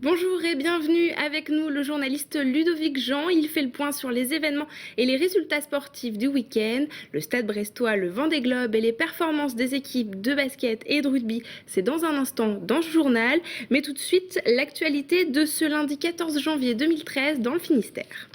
Bonjour et bienvenue avec nous le journaliste Ludovic Jean. Il fait le point sur les événements et les résultats sportifs du week-end. Le Stade brestois, le Vendée Globe et les performances des équipes de basket et de rugby, c'est dans un instant dans ce journal. Mais tout de suite, l'actualité de ce lundi 14 janvier 2013 dans le Finistère.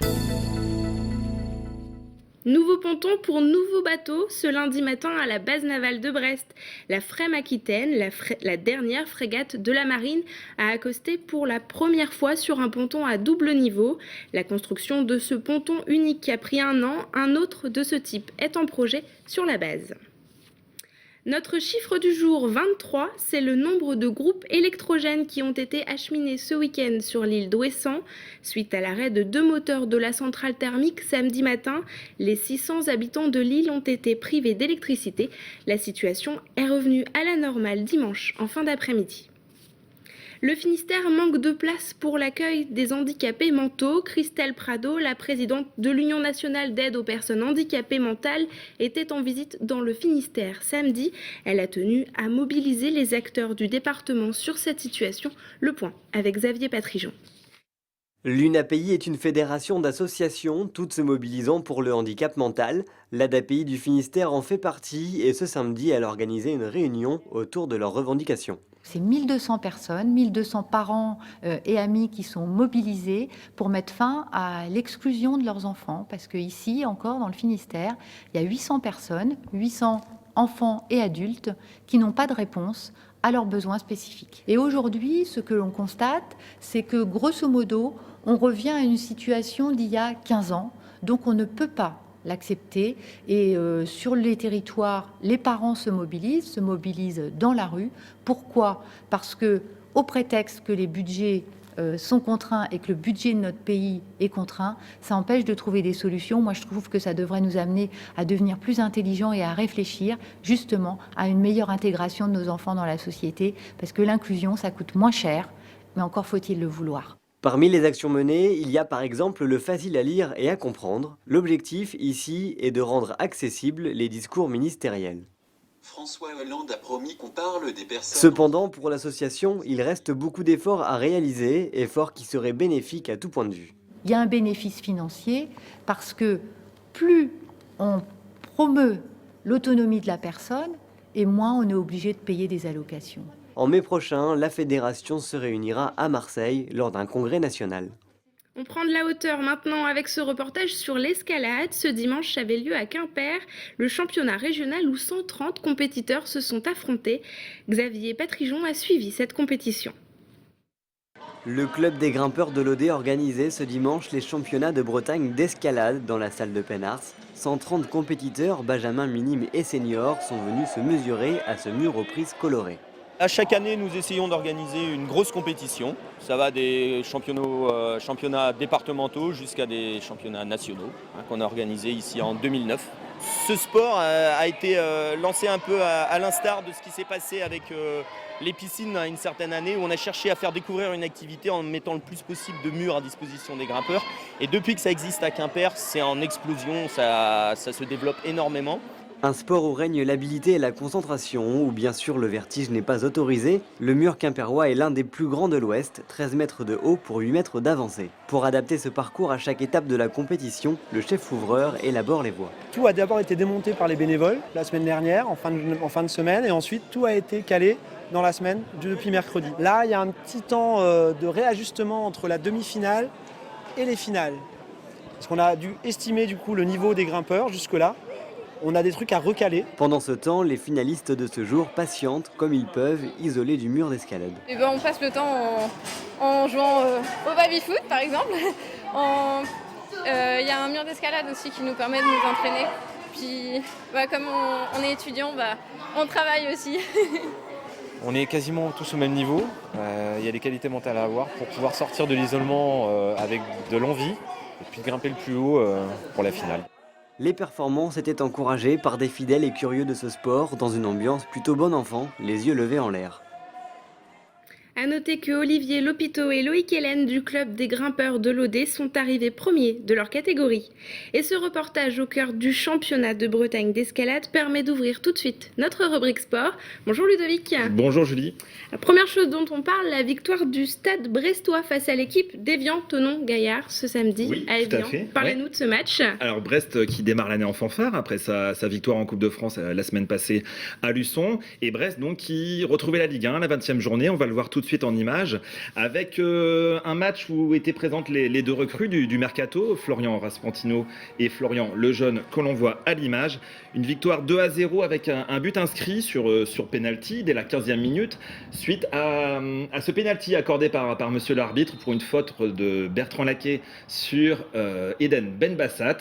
Nouveau ponton pour nouveau bateau ce lundi matin à la base navale de Brest. La Frème Aquitaine, la dernière frégate de la marine, a accosté pour la première fois sur un ponton à double niveau. La construction de ce ponton unique a pris un an. Un autre de ce type est en projet sur la base. Notre chiffre du jour 23, c'est le nombre de groupes électrogènes qui ont été acheminés ce week-end sur l'île d'Ouessant. Suite à l'arrêt de 2 moteurs de la centrale thermique samedi matin, les 600 habitants de l'île ont été privés d'électricité. La situation est revenue à la normale dimanche en fin d'après-midi. Le Finistère manque de place pour l'accueil des handicapés mentaux. Christelle Prado, la présidente de l'Union nationale d'aide aux personnes handicapées mentales, était en visite dans le Finistère samedi. Elle a tenu à mobiliser les acteurs du département sur cette situation. Le point avec Xavier Patrijon. L'UNAPI est une fédération d'associations, toutes se mobilisant pour le handicap mental. L'ADAPI du Finistère en fait partie et ce samedi, elle a organisé une réunion autour de leurs revendications. C'est 1200 personnes, 1200 parents et amis qui sont mobilisés pour mettre fin à l'exclusion de leurs enfants. Parce qu'ici, encore dans le Finistère, il y a 800 personnes, 800 enfants et adultes qui n'ont pas de réponse à leurs besoins spécifiques. Et aujourd'hui, ce que l'on constate, c'est que grosso modo, on revient à une situation d'il y a 15 ans. Donc on ne peut pas l'accepter et sur les territoires, les parents se mobilisent dans la rue. Pourquoi ? Parce que, au prétexte que les budgets sont contraints et que le budget de notre pays est contraint, ça empêche de trouver des solutions. Moi, je trouve que ça devrait nous amener à devenir plus intelligents et à réfléchir justement à une meilleure intégration de nos enfants dans la société, parce que l'inclusion, ça coûte moins cher, mais encore faut-il le vouloir. Parmi les actions menées, il y a par exemple le facile à lire et à comprendre. L'objectif ici est de rendre accessibles les discours ministériels. François Hollande a promis qu'on parle des personnes... Cependant, pour l'association, il reste beaucoup d'efforts à réaliser, efforts qui seraient bénéfiques à tout point de vue. Il y a un bénéfice financier parce que plus on promeut l'autonomie de la personne et moins on est obligé de payer des allocations. En mai prochain, la fédération se réunira à Marseille lors d'un congrès national. On prend de la hauteur maintenant avec ce reportage sur l'escalade. Ce dimanche avait lieu à Quimper le championnat régional où 130 compétiteurs se sont affrontés. Xavier Patrijon a suivi cette compétition. Le club des grimpeurs de l'Audet organisait ce dimanche les championnats de Bretagne d'escalade dans la salle de Pennars. 130 compétiteurs, benjamins minimes et seniors, sont venus se mesurer à ce mur aux prises colorées. À chaque année, nous essayons d'organiser une grosse compétition. Ça va des championnats départementaux jusqu'à des championnats nationaux qu'on a organisés ici en 2009. Ce sport a été lancé un peu à l'instar de ce qui s'est passé avec les piscines à une certaine année où on a cherché à faire découvrir une activité en mettant le plus possible de murs à disposition des grimpeurs. Et depuis que ça existe à Quimper, c'est en explosion, ça se développe énormément. Un sport où règne l'habilité et la concentration, où bien sûr le vertige n'est pas autorisé, le mur quimpérois est l'un des plus grands de l'Ouest, 13 mètres de haut pour 8 mètres d'avancée. Pour adapter ce parcours à chaque étape de la compétition, le chef ouvreur élabore les voies. Tout a d'abord été démonté par les bénévoles la semaine dernière, en fin de semaine, et ensuite tout a été calé dans la semaine depuis mercredi. Là, il y a un petit temps de réajustement entre la demi-finale et les finales. Parce qu'on a dû estimer du coup le niveau des grimpeurs jusque-là. On a des trucs à recaler. Pendant ce temps, les finalistes de ce jour patientent comme ils peuvent, isolés du mur d'escalade. On passe le temps en jouant au baby-foot par exemple. Il y a un mur d'escalade aussi qui nous permet de nous entraîner. Puis comme on est étudiant, on travaille aussi. On est quasiment tous au même niveau. Il y a des qualités mentales à avoir pour pouvoir sortir de l'isolement avec de l'envie et puis grimper le plus haut pour la finale. Les performances étaient encouragées par des fidèles et curieux de ce sport dans une ambiance plutôt bon enfant, les yeux levés en l'air. À noter que Olivier Lopito et Loïc Hélène du club des grimpeurs de l'Odé sont arrivés premiers de leur catégorie. Et ce reportage au cœur du championnat de Bretagne d'escalade permet d'ouvrir tout de suite notre rubrique sport. Bonjour Ludovic. Bonjour Julie. La première chose dont on parle, la victoire du Stade brestois face à l'équipe d'Évian-Thonon-Gaillard ce samedi Oui, à tout à Évian. fait. Parlez-nous de ce match. Alors Brest qui démarre l'année en fanfare après sa victoire en Coupe de France la semaine passée à Luçon. Et Brest donc qui retrouvait la Ligue 1, la 20e journée. On va le voir tout de suite en images avec un match où étaient présentes les deux recrues du Mercato, Florian Raspantino et Florian Lejeune que l'on voit à l'image. Une victoire 2-0 avec un but inscrit sur penalty dès la 15e minute suite à ce penalty accordé par monsieur l'arbitre pour une faute de Bertrand Laquet sur Eden Benbassat.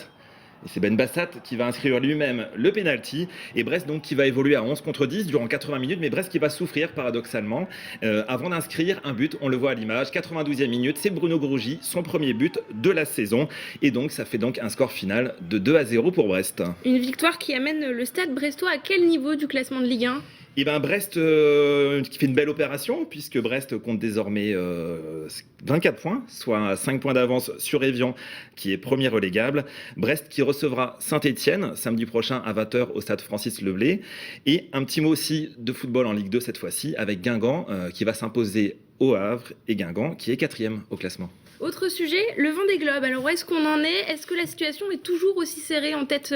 Et c'est Benbassat qui va inscrire lui-même le penalty et Brest donc qui va évoluer à 11 contre 10 durant 80 minutes, mais Brest qui va souffrir paradoxalement avant d'inscrire un but, on le voit à l'image, 92e minute, c'est Bruno Grougy, son premier but de la saison et donc ça fait donc un score final de 2-0 pour Brest. Une victoire qui amène le Stade brestois à quel niveau du classement de Ligue 1 ? Et bien Brest qui fait une belle opération puisque Brest compte désormais 24 points, soit 5 points d'avance sur Évian qui est premier relégable. Brest qui recevra Saint-Étienne samedi prochain à 20h au stade Francis Leblay. Et un petit mot aussi de football en Ligue 2 cette fois-ci avec Guingamp qui va s'imposer au Havre et Guingamp qui est 4e au classement. Autre sujet, le Vendée Globe. Alors où est-ce qu'on en est ? Est-ce que la situation est toujours aussi serrée en tête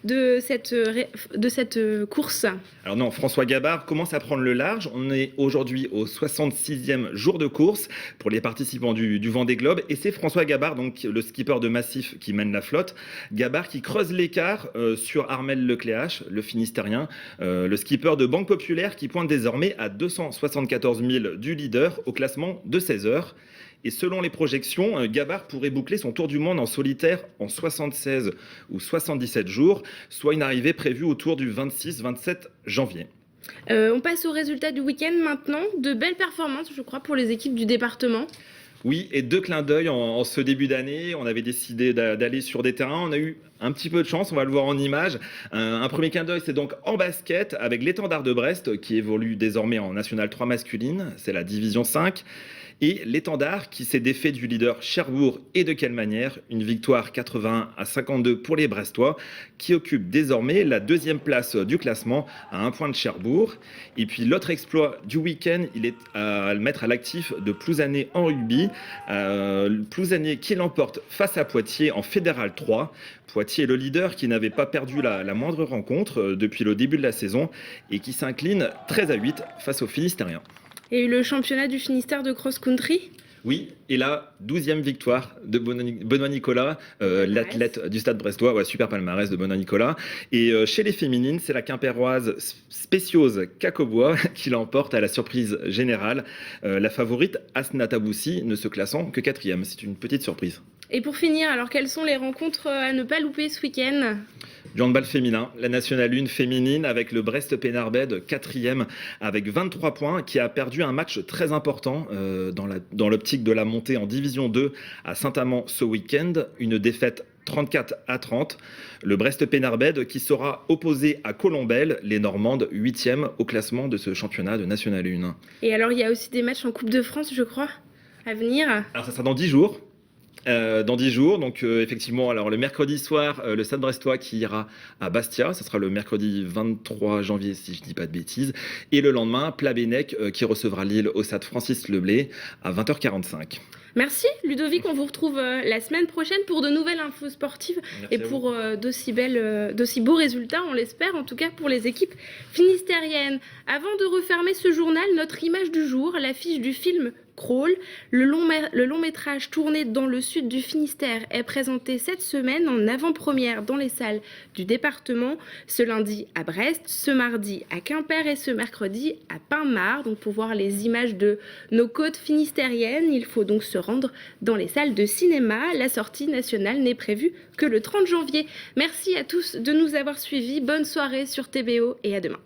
de cette course ? Alors non, François Gabard commence à prendre le large. On est aujourd'hui au 66e jour de course pour les participants du Vendée Globe. Et c'est François Gabard, donc le skipper de Massif, qui mène la flotte. Gabard qui creuse l'écart sur Armel Lecléache, le Finistérien, le skipper de Banque Populaire qui pointe désormais à 274 000 du leader au classement de 16 heures. Et selon les projections, Gabard pourrait boucler son tour du monde en solitaire en 76 ou 77 jours, soit une arrivée prévue autour du 26-27 janvier. On passe aux résultats du week-end maintenant. De belles performances, je crois, pour les équipes du département. Oui, et 2 clins d'œil en ce début d'année. On avait décidé d'aller sur des terrains. On a eu un petit peu de chance, on va le voir en image. Un premier clin d'œil, c'est donc en basket avec l'Étendard de Brest qui évolue désormais en National 3 masculine. C'est la division 5. Et l'Étendard qui s'est défait du leader Cherbourg et de quelle manière ? Une victoire 81-52 pour les Brestois qui occupent désormais la 2e place du classement à 1 point de Cherbourg. Et puis l'autre exploit du week-end, il est à le mettre à l'actif de Plouzané en rugby. Plouzané qui l'emporte face à Poitiers en Fédéral 3. Poitiers est le leader qui n'avait pas perdu la moindre rencontre depuis le début de la saison et qui s'incline 13-8 face aux Finistériens. Et le championnat du Finistère de cross-country ? Oui, et la 12e victoire de Benoît Nicolas, l'athlète du Stade brestois, ouais, super palmarès de Benoît Nicolas. Et chez les féminines, c'est la quimpéroise Spéciose Cacobois qui l'emporte à la surprise générale. La favorite, Asnat Aboussi, ne se classant que 4e. C'est une petite surprise. Et pour finir, alors quelles sont les rencontres à ne pas louper ce week-end ? Du handball féminin, la Nationale 1 féminine avec le Brest Pénarbed 4e avec 23 points qui a perdu un match très important dans l'optique de la montée en Division 2 à Saint-Amand ce week-end. Une défaite 34-30. Le Brest Pénarbed qui sera opposé à Colombelles, les Normandes 8e au classement de ce championnat de Nationale 1. Et alors il y a aussi des matchs en Coupe de France, je crois, à venir. Alors ça sera dans 10 jours. Donc effectivement, alors le mercredi soir, le Stade brestois qui ira à Bastia, ça sera le mercredi 23 janvier si je dis pas de bêtises, et le lendemain, Plabennec qui recevra Lille au stade Francis Leblay à 20h45. Merci Ludovic, on vous retrouve la semaine prochaine pour de nouvelles infos sportives. Merci et pour d'aussi beaux résultats, on l'espère, en tout cas pour les équipes finistériennes. Avant de refermer ce journal, notre image du jour, l'affiche du film Crawl, le long métrage tourné dans le sud du Finistère est présenté cette semaine en avant-première dans les salles du département, ce lundi à Brest, ce mardi à Quimper et ce mercredi à Pin-de-Mar. Donc pour voir les images de nos côtes finistériennes, il faut donc se rendre dans les salles de cinéma. La sortie nationale n'est prévue que le 30 janvier. Merci à tous de nous avoir suivis, bonne soirée sur TBO et à demain.